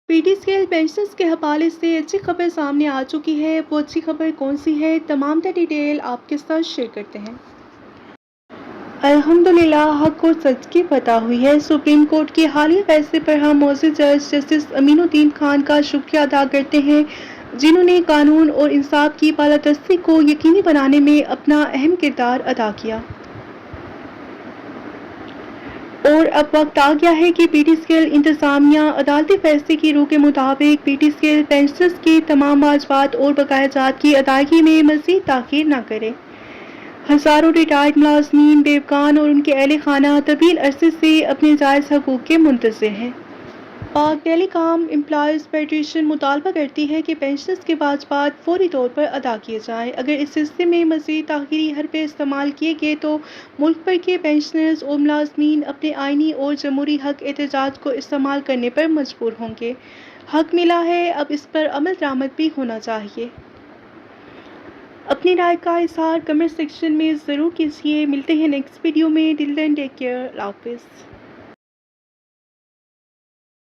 P T scale pensioners کے حوالے سے اچھی خبر سامنے آ چکی ہے۔ وہ اچھی خبر کون سی ہے؟ تمام ڈیٹیل آپ کے ساتھ شیئر کرتے ہیں۔ الحمدللہ حق اور سچ کی فتح ہوئی ہے۔ سپریم کورٹ کے حالیہ فیصلے پر ہم معزز جج جسٹس امین الدین خان کا شکریہ ادا کرتے ہیں، جنہوں نے قانون اور انصاف کی بالادستی کو یقینی بنانے میں اپنا اہم کردار ادا کیا۔ اور اب وقت آ گیا ہے کہ پی ٹی اسکیل انتظامیہ عدالتی فیصلے کی روح کے مطابق پی ٹی اسکیل پینشنرز کے تمام واجبات اور بقایا جات کی ادائیگی میں مزید تاخیر نہ کرے۔ ہزاروں ریٹائرڈ ملازمین، بیوقان اور ان کے اہل خانہ طویل عرصے سے اپنے جائز حقوق کے منتظر ہیں۔ پاک ٹیلی کام امپلائیز فیڈریشن مطالبہ کرتی ہے کہ پینشنرز کے واجبات فوری طور پر ادا کیے جائیں۔ اگر اس سلسلے میں مزید تاخیری حربے استعمال کیے گئے تو ملک بھر کے پینشنرز اور ملازمین اپنے آئینی اور جمہوری حق احتجاج کو استعمال کرنے پر مجبور ہوں گے۔ حق ملا ہے، اب اس پر عمل درآمد بھی ہونا چاہیے۔ اپنی رائے کا اظہار کمنٹ سیکشن میں ضرور کیجیے۔ ملتے ہیں نیکسٹ ویڈیو میں۔ ٹل دین ٹیک کیئر۔ اللہ حافظ۔